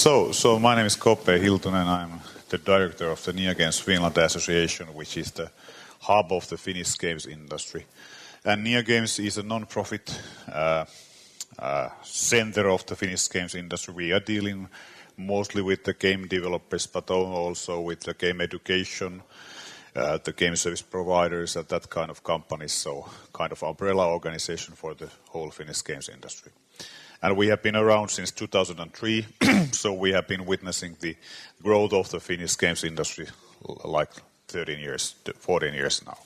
So my name is KooPee Hiltunen. I'm the director of the Negames Finland Association, which is the hub of the Finnish games industry. And Negames is a non-profit center of the Finnish games industry. We are dealing mostly with the game developers, but also with the game education, the game service providers, and that kind of companies. So kind of umbrella organization for the whole Finnish games industry. And we have been around since 2003, so we have been witnessing the growth of the Finnish games industry like 13 years, 14 years now.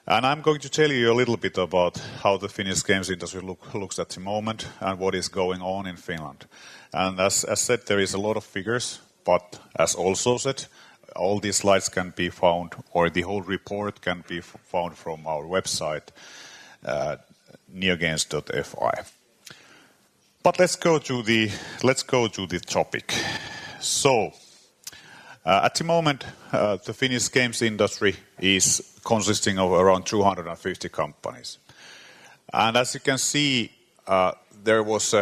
And I'm going to tell you a little bit about how the Finnish games industry looks at the moment and what is going on in Finland. And as said, there is a lot of figures, but as also said, all these slides can be found, or the whole report can be found from our website, neogames.fi. But let's go to the topic. So, at the moment, the Finnish games industry is consisting of around 250 companies, and as you can see, there was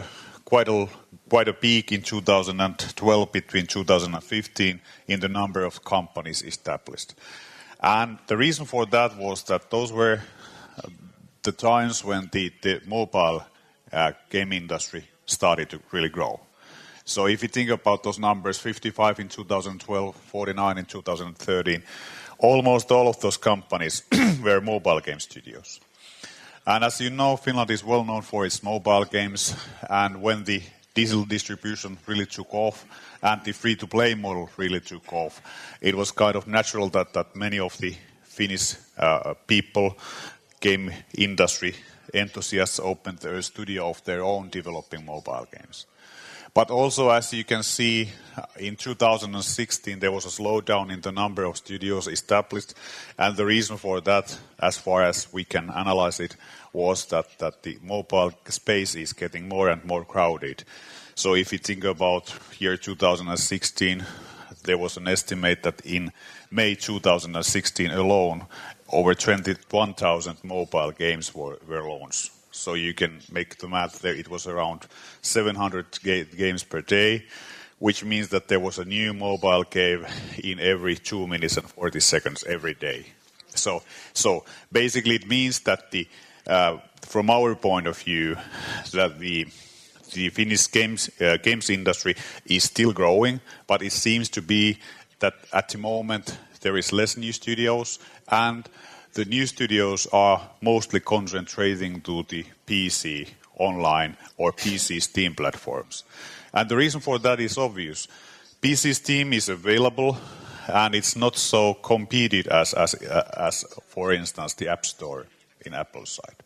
quite a peak in 2012 between 2015 in the number of companies established, and the reason for that was that those were the times when the mobile game industry started to really grow. So if you think about those numbers, 55 in 2012, 49 in 2013, almost all of those companies were mobile game studios. And as you know, Finland is well known for its mobile games, and when the digital distribution really took off and the free-to-play model really took off, it was kind of natural that many of the Finnish people, game industry enthusiasts opened a studio of their own developing mobile games. But also, as you can see, in 2016 there was a slowdown in the number of studios established, and the reason for that, as far as we can analyze it, was that the mobile space is getting more and more crowded. So if you think about year 2016, there was an estimate that in May 2016 alone, over 21,000 mobile games were launched. So you can make the math there. It was around 700 games per day, which means that there was a new mobile game in every 2 minutes and 40 seconds every day. So basically it means that from our point of view, that the Finnish games industry is still growing, but it seems to be that at the moment there is less new studios, and the new studios are mostly concentrating to the PC online or PC Steam platforms. And the reason for that is obvious. PC Steam is available and it's not so competed as for instance, the App Store in Apple's side.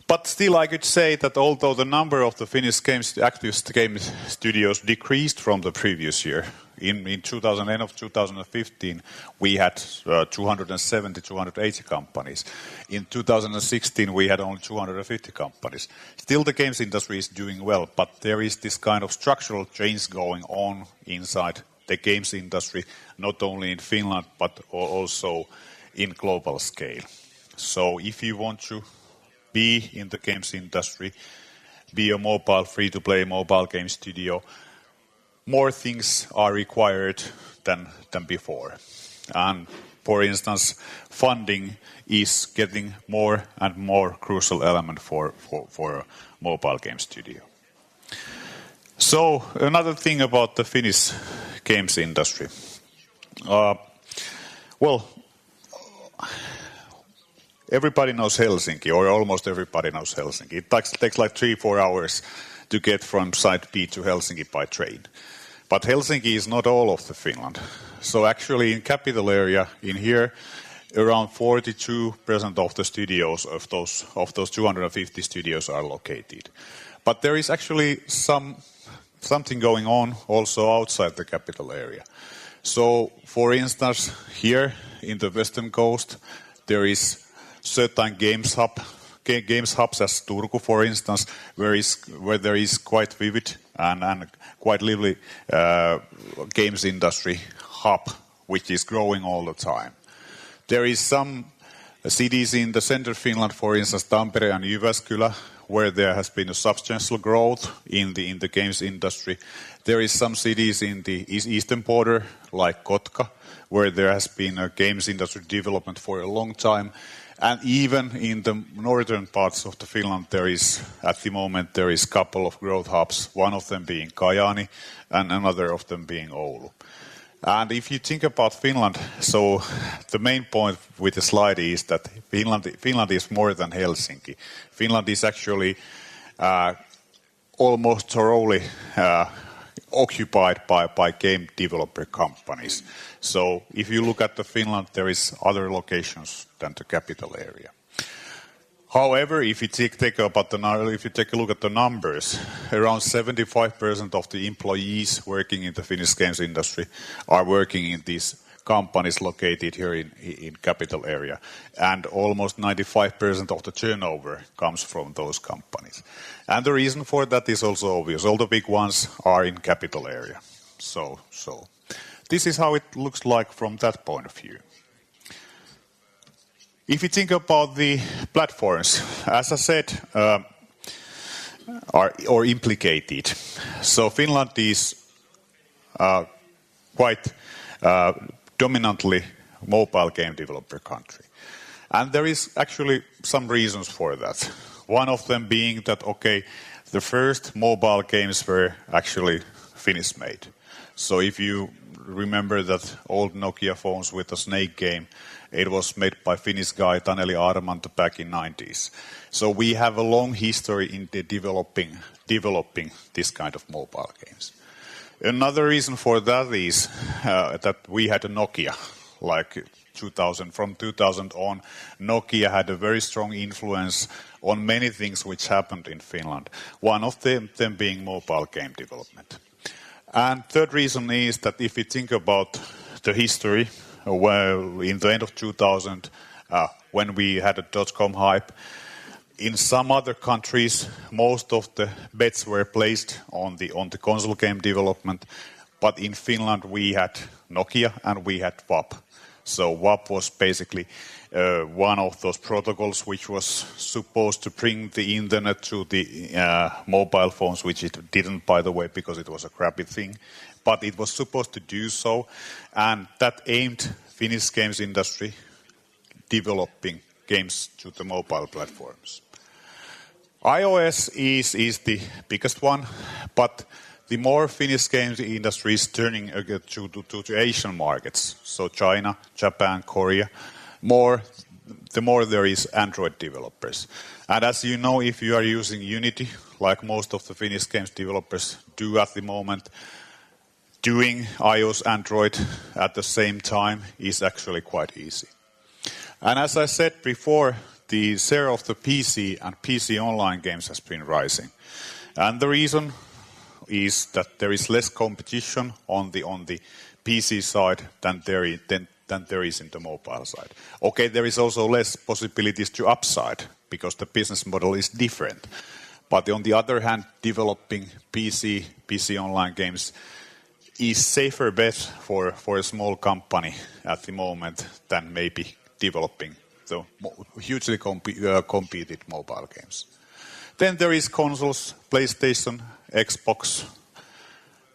But still, I could say that although the number of the Finnish active game studios decreased from the previous year, in end of 2015, we had 270, 280 companies. In 2016, we had only 250 companies. Still, the games industry is doing well, but there is this kind of structural change going on inside the games industry, not only in Finland, but also in global scale. So if you want to be in the games industry, be a mobile, free-to-play mobile game studio, more things are required than before. And for instance, funding is getting more and more crucial element for a mobile game studio. So another thing about the Finnish games industry. Everybody knows Helsinki, or almost everybody knows Helsinki. It takes like 3-4 hours to get from site B to Helsinki by train. But Helsinki is not all of the Finland. So actually in capital area, in here, around 42% of the studios of those 250 studios are located. But there is actually something going on also outside the capital area. So for instance, here in the western coast, there is certain games hubs as Turku, for instance, where there is quite vivid and quite lively games industry hub, which is growing all the time. There is some cities in the center of Finland, for instance, Tampere and Jyväskylä, where there has been a substantial growth in the games industry. There is some cities in the eastern border, like Kotka, where there has been a games industry development for a long time. And even in the northern parts of the Finland, at the moment, there is a couple of growth hubs, one of them being Kajaani and another of them being Oulu. And if you think about Finland, so the main point with the slide is that Finland is more than Helsinki. Finland is actually almost thoroughly occupied by game developer companies. So if you look at the Finland, there is other locations than the capital area. However, if you take a look at the numbers, around 75% of the employees working in the Finnish games industry are working in these companies located here in capital area, and almost 95% of the turnover comes from those companies. And the reason for that is also obvious. All the big ones are in capital area. So this is how it looks like from that point of view. If you think about the platforms, as I said, are implicated. So Finland is quite dominantly mobile game developer country. And there is actually some reasons for that. One of them being that, the first mobile games were actually Finnish made. So if you remember that old Nokia phones with the Snake game, it was made by Finnish guy Taneli Armanto back in 90s. So we have a long history in the developing this kind of mobile games. Another reason for that is that we had a Nokia, like 2000. From 2000 on, Nokia had a very strong influence on many things which happened in Finland. One of them being mobile game development. And third reason is that if you think about the history, well, in the end of 2000, when we had a dot-com hype, in some other countries, most of the bets were placed on the console game development. But in Finland, we had Nokia and we had WAP. So WAP was basically one of those protocols which was supposed to bring the internet to the mobile phones, which it didn't, by the way, because it was a crappy thing. But it was supposed to do so, and that aimed Finnish games industry developing games to the mobile platforms. iOS is the biggest one, but the more Finnish games industry is turning to Asian markets, so China, Japan, Korea, the more there is Android developers. And as you know, if you are using Unity, like most of the Finnish games developers do at the moment, doing iOS, Android at the same time is actually quite easy. And as I said before, the share of the PC and PC online games has been rising. And the reason is that there is less competition on the PC side than there is in the mobile side. There is also less possibilities to upside because the business model is different. But on the other hand, developing PC online games is safer bet for a small company at the moment than maybe developing the hugely competed mobile games. Then there is consoles, PlayStation, Xbox,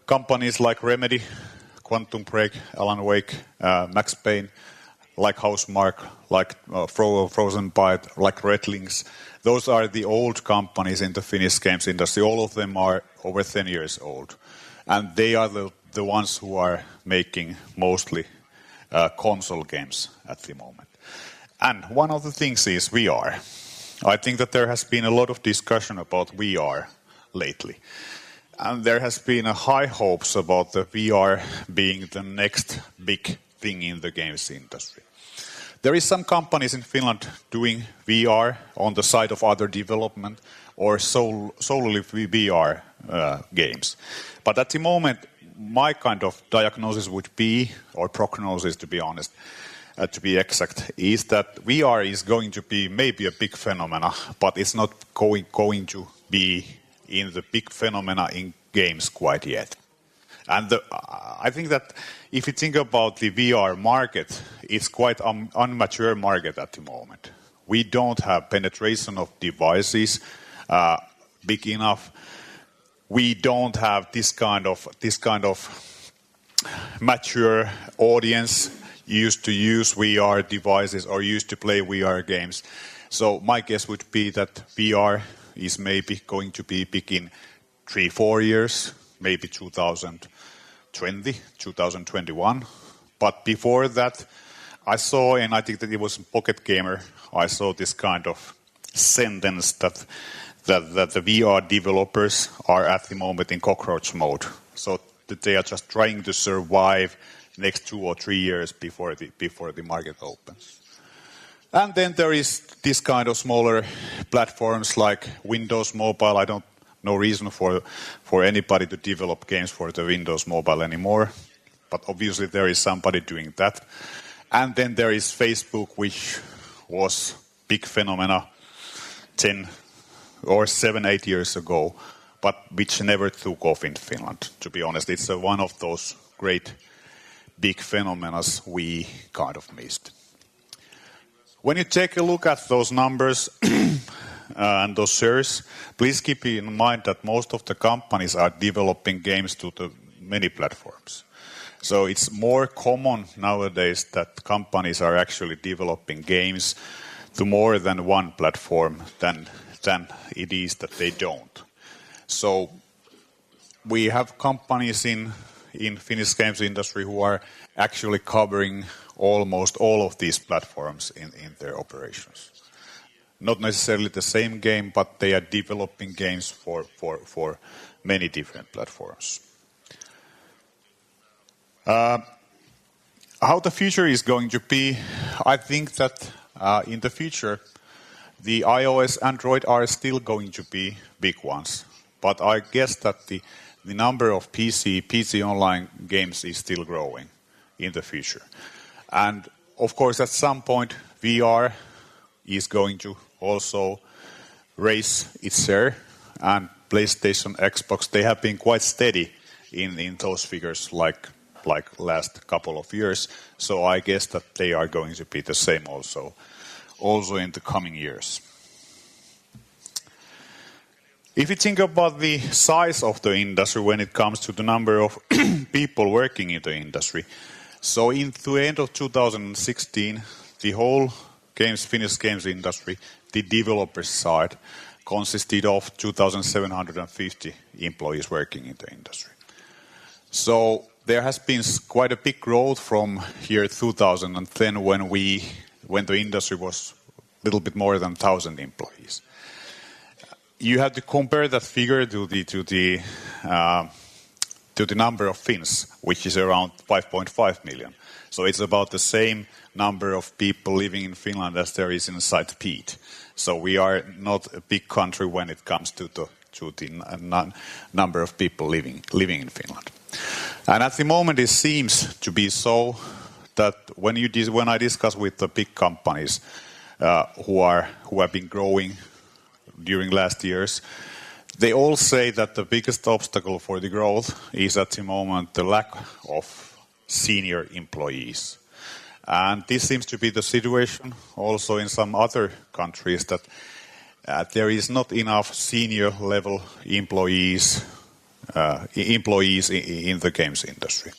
companies like Remedy, Quantum Break, Alan Wake, Max Payne, like Housemarque, like Frozen Byte, like Red Links. Those are the old companies in the Finnish games industry. All of them are over 10 years old. And they are the ones who are making mostly console games at the moment. And one of the things is VR. I think that there has been a lot of discussion about VR lately. And there has been a high hopes about the VR being the next big thing in the games industry. There is some companies in Finland doing VR on the side of other development or solely VR games. But at the moment, my kind of diagnosis would be, or prognosis to be honest, to be exact, is that VR is going to be maybe a big phenomena, but it's not going to be in the big phenomena in games quite yet. And I think that if you think about the VR market, it's quite an immature market at the moment. We don't have penetration of devices big enough. We don't have this kind of mature audience used to use VR devices or used to play VR games. So my guess would be that VR is maybe going to be big in 3-4 years, maybe 2020, 2021. But before that, I saw, and I think that it was Pocket Gamer, I saw this kind of sentence that the VR developers are at the moment in cockroach mode. So that they are just trying to survive next 2 or 3 years before the market opens. And then there is this kind of smaller platforms like Windows Mobile. I don't know reason for anybody to develop games for the Windows Mobile anymore, but obviously there is somebody doing that. And then there is Facebook, which was big phenomena 10 or 7-8 years ago, but which never took off in Finland. To be honest, it's one of those great big phenomena we kind of missed. When you take a look at those numbers and those shares, please keep in mind that most of the companies are developing games to the many platforms. So it's more common nowadays that companies are actually developing games to more than one platform than it is that they don't. So we have companies in Finnish games industry who are actually covering almost all of these platforms in their operations. Not necessarily the same game, but they are developing games for many different platforms. How the future is going to be, I think that in the future, the iOS, Android are still going to be big ones. But I guess that the number of PC online games is still growing in the future. And of course, at some point, VR is going to also raise its share. And PlayStation, Xbox, they have been quite steady in those figures like last couple of years. So I guess that they are going to be the same also in the coming years. If you think about the size of the industry when it comes to the number of people working in the industry, so in the end of 2016, the whole Finnish games industry, the developer side, consisted of 2,750 employees working in the industry. So there has been quite a big growth from year 2010 when the industry was a little bit more than 1,000 employees. You have to compare that figure to the number of Finns, which is around 5.5 million. So it's about the same number of people living in Finland as there is inside Pete. So we are not a big country when it comes to the number of people living in Finland. And at the moment, it seems to be so that when I discuss with the big companies who have been growing during last years, they all say that the biggest obstacle for the growth is at the moment the lack of senior employees. And this seems to be the situation also in some other countries, that there is not enough senior level employees in the games industry.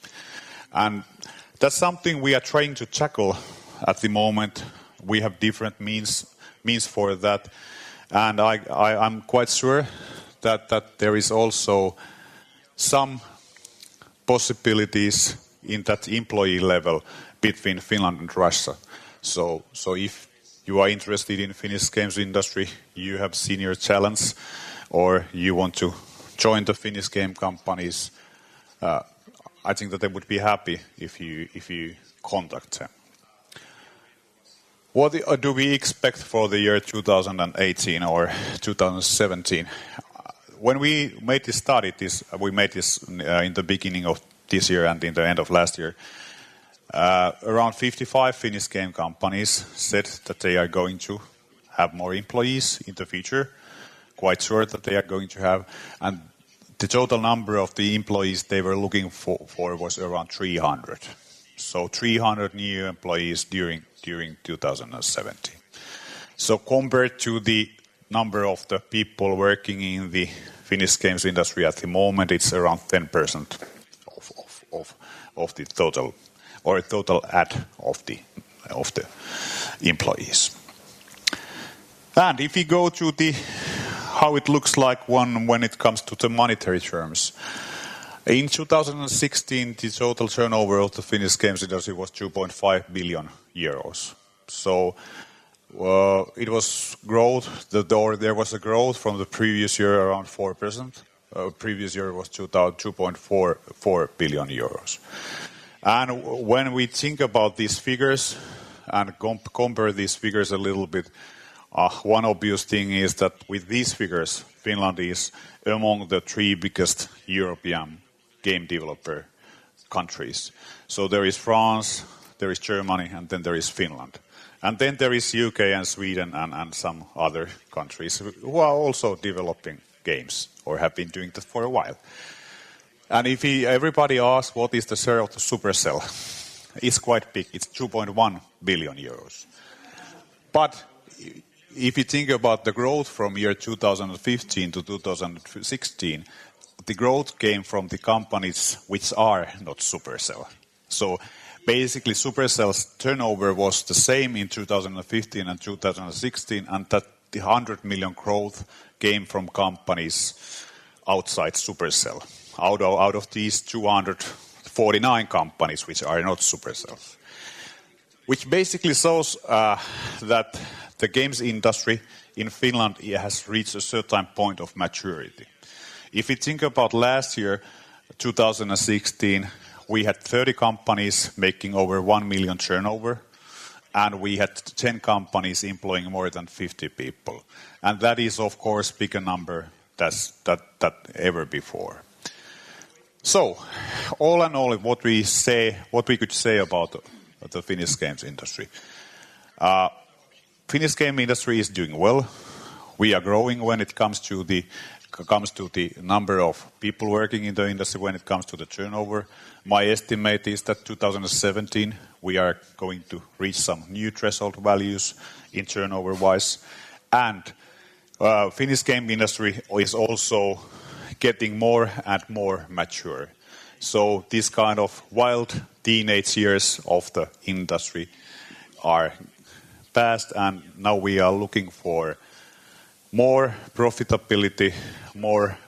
And that's something we are trying to tackle at the moment. We have different means for that. And I'm quite sure that there is also some possibilities in that employee level between Finland and Russia. So if you are interested in Finnish games industry, you have senior talents, or you want to join the Finnish game companies, I think that they would be happy if you contact them. What do we expect for the year 2018 or 2017? When we made this study, we made this in the beginning of this year and in the end of last year. Around 55 Finnish game companies said that they are going to have more employees in the future. Quite sure that they are going to have. And the total number of the employees they were looking for was around 300. So 300 new employees during 2017. So compared to the number of the people working in the Finnish games industry at the moment, it's around 10% of the total, or total ad of the employees. And if we go to the how it looks like when it comes to the monetary terms. In 2016, the total turnover of the Finnish games industry was 2.5 billion euros. So it was growth. There was a growth from the previous year around 4%. Previous year was 2.4 billion euros. And when we think about these figures and compare these figures a little bit, one obvious thing is that with these figures, Finland is among the 3 biggest European game developer countries. So there is France, there is Germany, and then there is Finland. And then there is UK and Sweden and some other countries who are also developing games or have been doing that for a while. And if everybody asks what is the share of the Supercell, it's quite big. It's 2.1 billion euros. But if you think about the growth from year 2015 to 2016, the growth came from the companies which are not Supercell. So basically Supercell's turnover was the same in 2015 and 2016, and that the 100 million growth came from companies outside Supercell. Out of these 249 companies which are not Supercell. Which basically shows that the games industry in Finland has reached a certain point of maturity. If you think about last year, 2016, we had 30 companies making over 1 million turnover, and we had 10 companies employing more than 50 people. And that is, of course, bigger number than ever before. So, all in all, what we could say about the Finnish games industry. Finnish game industry is doing well. We are growing when it comes to the number of people working in the industry, when it comes to the turnover. My estimate is that 2017 we are going to reach some new threshold values in turnover-wise. And Finnish game industry is also getting more and more mature. So this kind of wild teenage years of the industry are past, and now we are looking for more profitability, more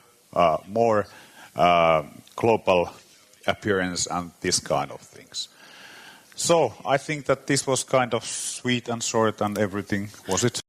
global appearance, and this kind of things. So I think that this was kind of sweet and short and everything, was it?